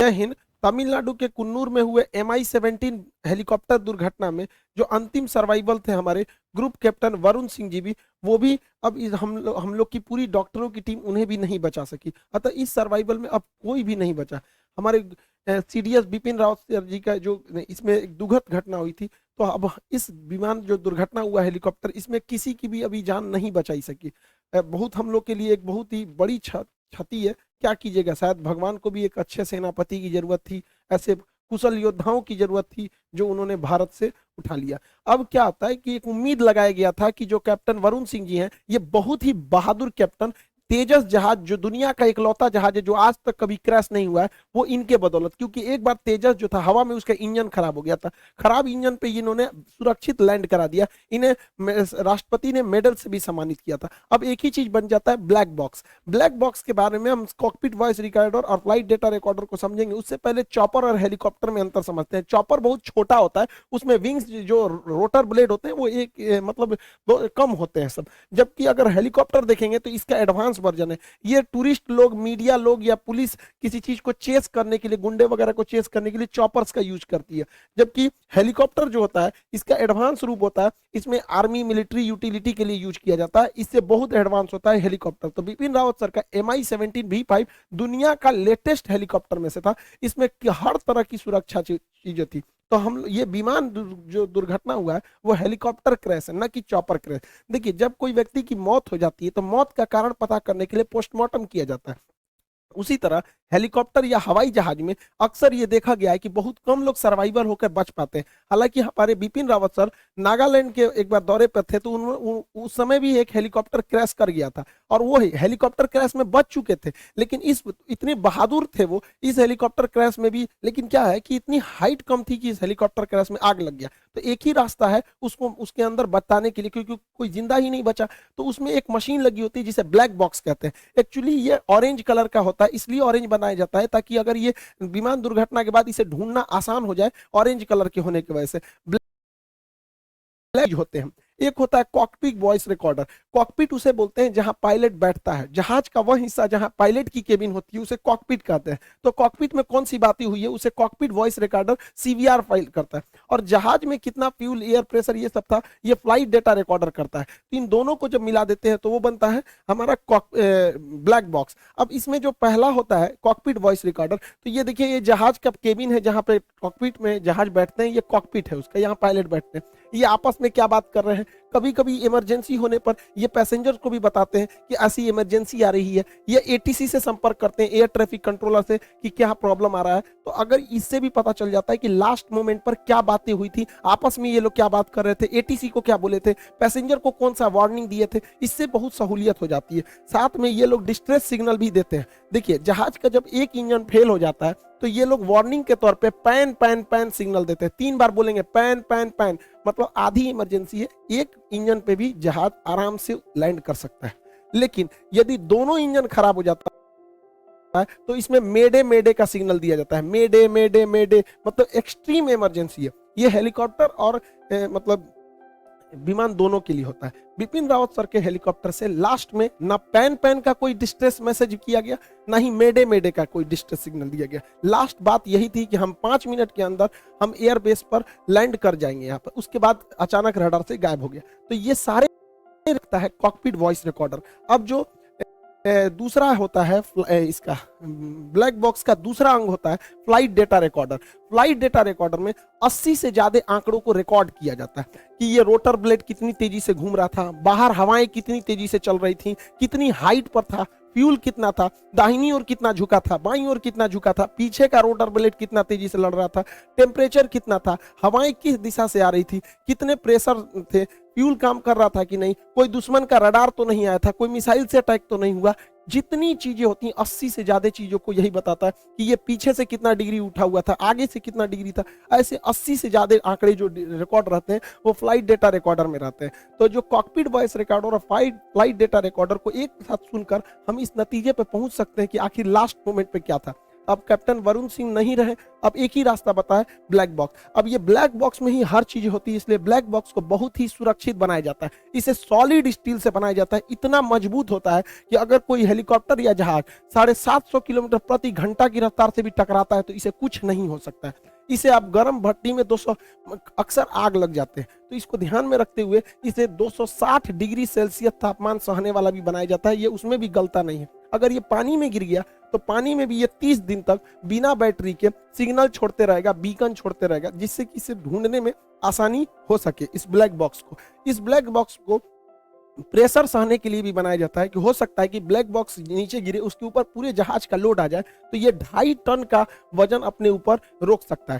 जय हिंद। तमिलनाडु के कुन्नूर में हुए MI-17 हेलीकॉप्टर दुर्घटना में जो अंतिम सर्वाइवल थे हमारे ग्रुप कैप्टन वरुण सिंह जी भी, वो भी अब हम लोग की पूरी डॉक्टरों की टीम उन्हें भी नहीं बचा सकी। अतः इस सर्वाइवल में अब कोई भी नहीं बचा। हमारे CDS बिपिन रावत सर जी का जो इसमें एक दुखद घटना हुई थी, तो अब इस विमान जो दुर्घटना हुआ हेलीकॉप्टर, इसमें किसी की भी अभी जान नहीं बचाई सकी। बहुत हम लोग के लिए एक बहुत ही बड़ी क्षति है। क्या कीजिएगा, शायद भगवान को भी एक अच्छे सेनापति की जरूरत थी, ऐसे कुशल योद्धाओं की जरूरत थी जो उन्होंने भारत से उठा लिया। अब क्या होता है कि एक उम्मीद लगाया गया था कि जो कैप्टन वरुण सिंह जी हैं, ये बहुत ही बहादुर कैप्टन, तेजस जहाज जो दुनिया का इकलौता जहाज है जो आज तक कभी क्रैश नहीं हुआ है, वो इनके बदौलत, क्योंकि एक बार तेजस जो था हवा में उसका इंजन खराब हो गया था। खराब इंजन पे इन्होंने सुरक्षित लैंड करा दिया। इन्हें राष्ट्रपति ने मेडल से भी सम्मानित किया था। अब एक ही चीज बन जाता है ब्लैक बॉक्स। ब्लैक बॉक्स के बारे में हम कॉकपिट वॉइस रिकॉर्डर और फ्लाइट डेटा रिकॉर्डर को समझेंगे, उससे पहले चॉपर और हेलीकॉप्टर में अंतर समझते हैं। चॉपर बहुत छोटा होता है, उसमें विंग्स जो रोटर ब्लेड होते हैं वो मतलब कम होते हैं सब। जबकि अगर हेलीकॉप्टर देखेंगे तो इसका एडवांस वर्जन है। ये टूरिस्ट लोग, मीडिया लोग या पुलिस किसी चीज को चेस करने के लिए, गुंडे वगैरह को चेस करने के लिए चॉपर्स का यूज करती है। जबकि हेलीकॉप्टर जो होता है इसका एडवांस रूप होता है, इसमें आर्मी मिलिट्री यूटिलिटी के लिए यूज किया जाता है, इससे बहुत एडवांस होता है हेलीकॉप्टर। तो बिपिन रावत सर का MI-17 V5 दुनिया का लेटेस्ट हेलीकॉप्टर में से था। इसमें हर तरह की सुरक्षा चीजें थी। तो हम ये विमान जो दुर्घटना हुआ है वो हेलीकॉप्टर क्रैश है, न कि चॉपर क्रैश। देखिए, जब कोई व्यक्ति की मौत हो जाती है तो मौत का कारण पता करने के लिए पोस्टमार्टम किया जाता है। उसी तरह हेलीकॉप्टर या हवाई जहाज में अक्सर ये देखा गया है कि बहुत कम लोग सर्वाइवल होकर बच पाते हैं। हालांकि हमारे बिपिन रावत सर नागालैंड के एक बार दौरे पर थे, तो उस समय भी एक हेलीकॉप्टर क्रैश कर गया था और वो हेलीकॉप्टर क्रैश में बच चुके थे। लेकिन इस इतने बहादुर थे वो इस हेलीकॉप्टर क्रैश में भी। लेकिन क्या है कि इतनी हाइट कम थी कि इस हेलीकॉप्टर क्रैश में आग लग गया। तो एक ही रास्ता है उसको उसके अंदर बताने के लिए, क्योंकि कोई जिंदा ही नहीं बचा। तो उसमें एक मशीन लगी होती है जिसे ब्लैक बॉक्स कहते हैं। एक्चुअली ये ऑरेंज कलर का होता है, इसलिए ऑरेंज बनाया जाता है ताकि अगर ये विमान दुर्घटना के बाद इसे ढूंढना आसान हो जाए, ऑरेंज कलर के होने की वजह से। ब्लैक होते हैं। एक होता है कॉकपिट वॉइस रिकॉर्डर। कॉकपिट उसे बोलते हैं जहां पायलट बैठता है, जहाज का वह हिस्सा जहां पायलट की केबिन होती है उसे कॉकपिट कहते हैं। तो कॉकपिट में कौन सी बातें हुई है उसे cockpit voice recorder CVR file करता है। और जहाज में कितना फ्यूल, एयर प्रेशर, ये सब था, ये फ्लाइट डेटा रिकॉर्डर करता है। तो इन दोनों को जब मिला देते हैं तो वो बनता है हमारा ब्लैक बॉक्स। अब इसमें जो पहला होता है कॉकपिट वॉइस रिकॉर्डर, तो ये देखिए, ये जहाज का केबिन है जहां पे कॉकपिट में जहाज बैठते हैं, ये कॉकपिट है उसका, यहाँ पायलट बैठते हैं। ये आपस में क्या बात कर रहे हैं, कभी कभी इमरजेंसी होने पर ये पैसेंजर को भी बताते हैं कि ऐसी इमरजेंसी आ रही है। ये ATC से संपर्क करते हैं, एयर ट्रैफिक कंट्रोलर से, कि क्या प्रॉब्लम आ रहा है। तो अगर इससे भी पता चल जाता है कि लास्ट मोमेंट पर क्या बातें हुई थी, आपस में ये लोग क्या बात कर रहे थे, ATC को क्या बोले थे, पैसेंजर को कौन सा वार्निंग दिए थे, इससे बहुत सहूलियत हो जाती है। साथ में ये लोग डिस्ट्रेस सिग्नल भी देते हैं। देखिए, जहाज का जब एक इंजन फेल हो जाता है तो ये लोग वार्निंग के तौर पे पैन पैन पैन सिग्नल देते हैं। 3 बार बोलेंगे पैन पैन पैन, मतलब आधी इमरजेंसी है, एक इंजन पे भी जहाज आराम से लैंड कर सकता है। लेकिन यदि दोनों इंजन खराब हो जाता है तो इसमें मेडे मेडे का सिग्नल दिया जाता है। मेडे मेडे मेडे मतलब एक्सट्रीम इमरजेंसी है। ये हेलीकॉप्टर और मतलब विमान दोनों के लिए होता है। बिपिन रावत सर के हेलीकॉप्टर से लास्ट में ना पैन पैन का कोई डिस्ट्रेस मैसेज किया गया, ना ही मेडे मेडे का कोई डिस्ट्रेस सिग्नल दिया गया। लास्ट बात यही थी कि हम 5 मिनट के अंदर हम एयरबेस पर लैंड कर जाएंगे यहाँ पर। उसके बाद अचानक रडार से गायब हो गया। तो ये सारे रखता है कॉकपिट वॉइस रिकॉर्डर। अब जो दूसरा होता है इसका ब्लैक बॉक्स का दूसरा अंग होता है flight data recorder. Flight data recorder में 80 से ज्यादा आंकड़ों को रिकॉर्ड किया जाता है कि ये रोटर ब्लेड कितनी तेजी से घूम रहा था, बाहर हवाएं कितनी तेजी से चल रही थी, कितनी हाइट पर था, फ्यूल कितना था, दाहिनी ओर कितना झुका था, बाईं ओर कितना झुका था, पीछे का रोटर ब्लेड कितना तेजी से लड़ रहा था, टेम्परेचर कितना था, हवाएं किस दिशा से आ रही थी, कितने प्रेशर थे, फ्यूल काम कर रहा था कि नहीं, कोई दुश्मन का रडार तो नहीं आया था, कोई मिसाइल से अटैक तो नहीं हुआ। जितनी चीजें होती हैं 80 से ज्यादा चीजों को यही बताता है कि ये पीछे से कितना डिग्री उठा हुआ था, आगे से कितना डिग्री था। ऐसे 80 से ज्यादा आंकड़े जो रिकॉर्ड रहते हैं वो फ्लाइट डेटा रिकॉर्डर में रहते हैं। तो जो कॉकपिट वॉइस रिकॉर्डर और फ्लाइट डेटा रिकॉर्डर को एक साथ सुनकर हम इस नतीजे पर पहुंच सकते हैं कि आखिर लास्ट मोमेंट पे क्या था। अब कैप्टन वरुण सिंह नहीं रहे, अब एक ही रास्ता बता है, ब्लैक बॉक्स। अब ये ब्लैक बॉक्स में ही हर चीज होती है, इसलिए ब्लैक बॉक्स को बहुत ही सुरक्षित बनाया जाता है। इसे सॉलिड स्टील से बनाया जाता है, इतना मजबूत होता है कि अगर कोई हेलीकॉप्टर या जहाज 750 किलोमीटर प्रति घंटा की रफ्तार से भी टकराता है तो इसे कुछ नहीं हो सकता है। इसे आप गर्म भट्टी में 200 अक्सर आग लग जाते हैं, तो इसको ध्यान में रखते हुए इसे 260 डिग्री सेल्सियस तापमान सहने वाला भी बनाया जाता है, ये उसमें भी गलता नहीं है। अगर ये पानी में गिर गया तो पानी में भी ये 30 दिन तक बिना बैटरी के सिग्नल छोड़ते रहेगा, बीकन छोड़ते रहेगा, जिससे कि इसे ढूंढने में आसानी हो सके। इस ब्लैक बॉक्स को प्रेशर सहने के लिए भी बनाया जाता है कि हो सकता है कि ब्लैक बॉक्स नीचे गिरे, उसके ऊपर पूरे जहाज का लोड आ जाए तो ये 2.5 टन का वजन अपने ऊपर रोक सकता है।